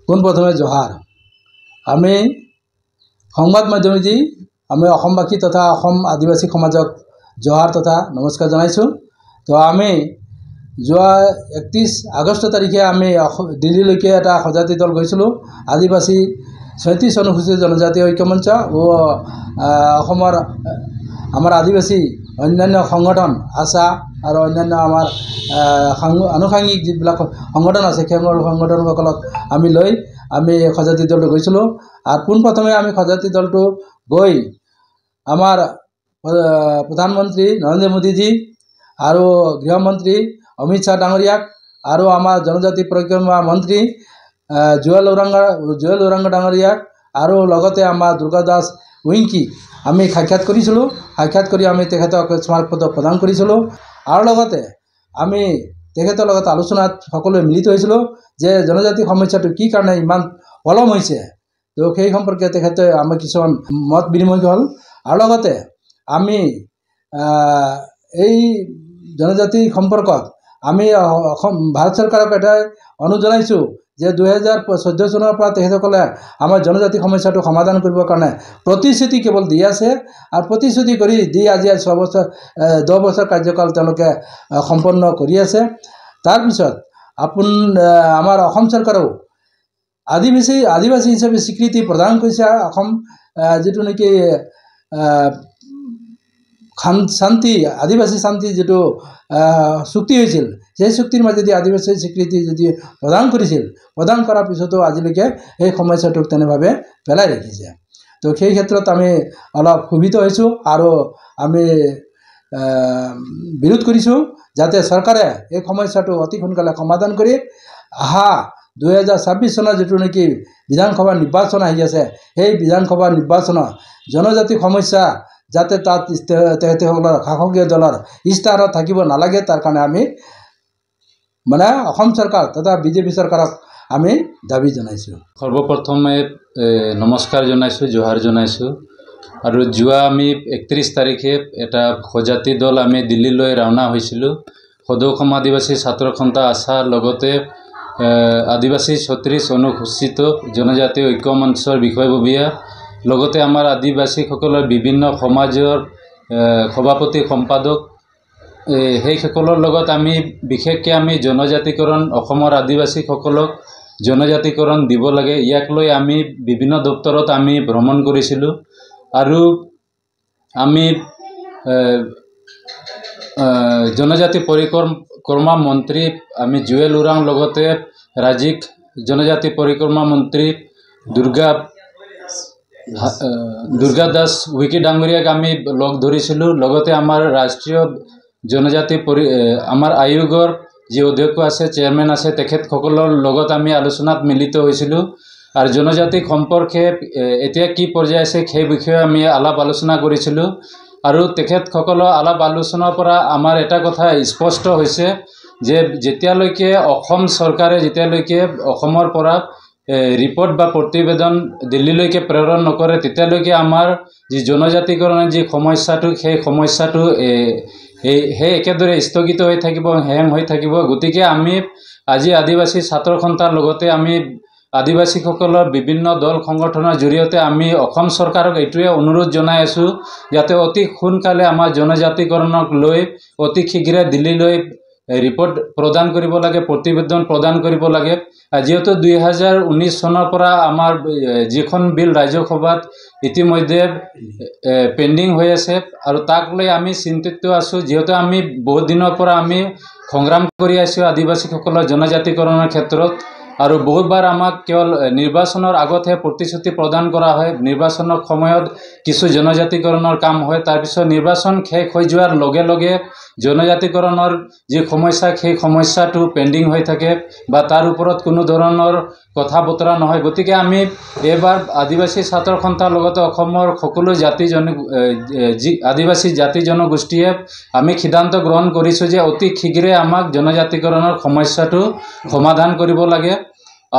পোনপ্ৰথমে জহাৰ আমি সংবাদ মাধ্যমেদি আমি অসমবাসী তথা অসম আদিবাসী সমাজক জহাৰ তথা নমস্কাৰ জনাইছোঁ। তো আমি যোৱা 31 আগষ্ট তাৰিখে আমি দিল্লীলৈকে এটা সজাতি দল গৈছিলোঁ। আদিবাসী 37 অনুসূচিত জনজাতি ঐক্যমঞ্চ ও অসমৰ আমাৰ আদিবাসী অন্যান্য সংগঠন আশা আৰু অন্যান্য আমাৰ আনুষাংগিক যিবিলাক সংগঠন আছে সেই সংগঠনসকলক আমি লৈ আমি সজাতি দলটো গৈছিলোঁ। আৰু পোনপ্ৰথমে আমি সজাতি দলটো গৈ আমাৰ প্ৰধানমন্ত্ৰী নৰেন্দ্ৰ মোদীজী আৰু গৃহমন্ত্ৰী অমিত শ্বাহ ডাঙৰীয়াক আৰু আমাৰ জনজাতি পৰিক্ৰমা মন্ত্ৰী জুৱেল ওৰাং ডাঙৰীয়াক আৰু লগতে আমাৰ দুৰ্গা দাস উইংকি আমি সাক্ষাৎ কৰিছিলোঁ। সাক্ষাৎ কৰি আমি তেখেতক স্মাৰকপত্ৰ প্ৰদান কৰিছিলোঁ আৰু লগতে আমি তেখেতৰ লগত আলোচনাত সকলোৱে মিলিত হৈছিলোঁ যে জনজাতি সমস্যাটো কি কাৰণে ইমান পলম হৈছে। তো সেই সম্পৰ্কে তেখেতে আমি কিছুমান মত বিনিময় হ'ল আৰু লগতে আমি এই জনজাতি সম্পৰ্কত আমি ভাৰত চৰকাৰক এটাই অনুৰোধ জনাইছোঁ যে 2014 চনৰ পৰা তেখেতসকলে আমাৰ জনজাতি সমস্যাটো সমাধান কৰিবৰ কাৰণে প্ৰতিশ্ৰুতি কেৱল দি আছে আৰু প্ৰতিশ্ৰুতি কৰি দি আজি 10 বছৰ কাৰ্যকাল তেওঁলোকে সম্পন্ন কৰি আছে। তাৰপিছত আমাৰ অসম চৰকাৰেও আদিবাসী হিচাপে স্বীকৃতি প্ৰদান কৰিছে। অসম যিটো নেকি আদিবাসী শান্তি যিটো চুক্তি হৈছিল সেই চুক্তিৰ মাজেদি আদিবাসী স্বীকৃতি যদি প্ৰদান কৰাৰ পিছতো আজিলৈকে এই সমস্যাটোক তেনেভাৱে পেলাই ৰাখিছে। তো সেই ক্ষেত্ৰত আমি অলপ ক্ষোভিত হৈছোঁ আৰু আমি বিৰোধ কৰিছোঁ যাতে চৰকাৰে এই সমস্যাটো অতি সোনকালে সমাধান কৰি 2026 চনৰ যিটো নেকি বিধানসভা নিৰ্বাচন আহি আছে সেই বিধানসভা নিৰ্বাচনত জনজাতি সমস্যা যাতে তাত তেখেতসকলৰ শাসকীয় দলৰ ইস্তাহাৰত থাকিব নালাগে তাৰ কাৰণে আমি অসম চৰকাৰ তথা বিজেপি চৰকাৰক আমি দাবী জনাইছোঁ। সৰ্বপ্ৰথমে নমস্কাৰ জনাইছোঁ, জোহাৰ জনাইছোঁ। আৰু যোৱা আমি 31 তাৰিখে এটা সজাতি দল আমি দিল্লীলৈ ৰাওনা হৈছিলোঁ। সদৌ অসম আদিবাসী ছাত্ৰ সন্থা আশা লগতে আদিবাসী 36 অনুসূচিত জনজাতি ঐক্য মঞ্চৰ বিষয়ববীয়া লগতে আমাৰ আদিবাসীসকলৰ বিভিন্ন সমাজৰ সভাপতি সম্পাদক সেইসকলৰ লগত আমি বিশেষকৈ আমি জনজাতিকৰণ অসমৰ আদিবাসীসকলক জনজাতিকৰণ দিব লাগে ইয়াক লৈ আমি বিভিন্ন দপ্তৰত আমি ভ্ৰমণ কৰিছিলোঁ আৰু আমি জনজাতি পৰিক্ৰমা মন্ত্ৰী আমি জুৱেল ওৰাং লগতে ৰাজ্যিক জনজাতি পৰিক্ৰমা মন্ত্ৰী দুৰ্গা দাস উইকি ডাঙৰীয়াক আমি লগ ধৰিছিলোঁ। লগতে আমাৰ ৰাষ্ট্ৰীয় জনজাতি আমাৰ আয়োগৰ যি অধ্যক্ষ আছে চেয়াৰমেন আছে তেখেতসকলৰ লগত আমি আলোচনাত মিলিত হৈছিলোঁ আৰু জনজাতি সম্পৰ্কে এতিয়া কি পৰ্যায় আছে সেই বিষয়ে আমি আলাপ আলোচনা কৰিছিলোঁ আৰু তেখেতসকলৰ আলাপ আলোচনাৰ পৰা আমাৰ এটা কথা স্পষ্ট হৈছে যে যেতিয়ালৈকে অসম চৰকাৰে অসমৰ পৰা ৰিপৰ্ট বা প্ৰতিবেদন দিল্লীলৈকে প্ৰেৰণ নকৰে তেতিয়ালৈকে আমাৰ যি জনজাতিকৰণৰ যি সমস্যাটো সেই সমস্যাটো সেই একেদৰে স্থগিত হৈ থাকিব, হেং হৈ থাকিব। গতিকে আমি আজি আদিবাসী ছাত্ৰ সন্থাৰ লগতে আমি আদিবাসীসকলৰ বিভিন্ন দল সংগঠনৰ জৰিয়তে আমি অসম চৰকাৰক এইটোৱে অনুৰোধ জনাই আছোঁ যাতে অতি সোনকালে আমাৰ জনজাতিকৰণক লৈ অতি শীঘ্ৰে দিল্লীলৈ ৰিপৰ্ট প্ৰদান কৰিব লাগে, প্ৰতিবেদন প্ৰদান কৰিব লাগে। যিহেতু 2019 চনৰ পৰা আমাৰ যিখন বিল ৰাজ্যসভাত ইতিমধ্যে পেণ্ডিং হৈ আছে আৰু তাক লৈ আমি চিন্তিত আছোঁ যিহেতু আমি বহুত দিনৰ পৰা আমি সংগ্ৰাম কৰি আছোঁ আদিবাসীসকলৰ জনজাতিকৰণৰ ক্ষেত্ৰত আৰু বহুতবাৰ আমাক কেৱল নিৰ্বাচনৰ আগতহে প্ৰতিশ্ৰুতি প্ৰদান কৰা হয়। নিৰ্বাচনৰ সময়ত কিছু জনজাতিকৰণৰ কাম হয়, তাৰপিছত নিৰ্বাচন শেষ হৈ যোৱাৰ লগে লগে জনজাতিকৰণৰ যি সমস্যা সেই সমস্যাটো পেণ্ডিং হৈ থাকে বা তাৰ ওপৰত কোনো ধৰণৰ কথা বতৰা নহয়। গতিকে আমি এইবাৰ আদিবাসী ছাত্ৰ সন্থাৰ লগতে অসমৰ সকলো আদিবাসী জাতি জনগোষ্ঠীয়ে আমি সিদ্ধান্ত গ্ৰহণ কৰিছোঁ যে অতি শীঘ্ৰে আমাক জনজাতিকৰণৰ সমস্যাটো সমাধান কৰিব লাগে।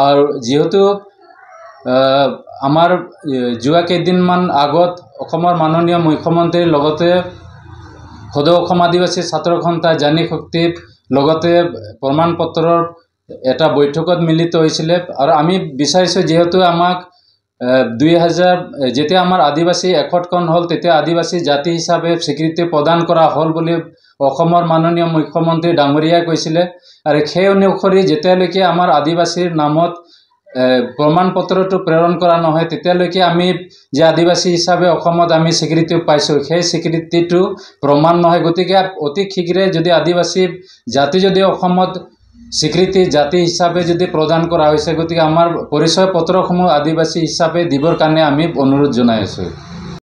আৰু যিহেতু আমাৰ যোৱা কেইদিনমান আগত অসমৰ মাননীয় মুখ্যমন্ত্ৰীৰ লগতে সদৌ অসম আদিবাসী ছাত্ৰ সন্থা জানি শক্তি লগতে প্ৰমাণ পত্ৰৰ এটা বৈঠকত মিলিত হৈছিলে আৰু আমি বিচাৰিছোঁ যেহেতু আমাক 2000 যেতিয়া আমাৰ আদিবাসী একতকৰণ হ'ল তেতিয়া আদিবাসী জাতি হিচাপে স্বীকৃতি প্ৰদান কৰা হ'ল বুলি অসমৰ মাননীয় মুখ্যমন্ত্ৰী ডাঙৰীয়াই কৈছিলে আৰু সেই অনুসৰি যেতিয়ালৈকে আমাৰ আদিবাসীৰ নামত প্ৰমাণ পত্ৰটো প্ৰেৰণ কৰা নহয় তেতিয়ালৈকে আমি যে আদিবাসী হিচাপে অসমত আমি স্বীকৃতি পাইছোঁ সেই স্বীকৃতিটো প্ৰমাণ নহয় গতিকে অতি শীঘ্ৰে যদি আদিবাসী জাতি যদি অসমত স্বীকৃতি জাতি হিচাপে যদি প্ৰদান কৰা হৈছে গতিকে আমাৰ পৰিচয় পত্ৰসমূহ আদিবাসী হিচাপে দিবৰ কাৰণে আমি অনুৰোধ জনাই আছোঁ।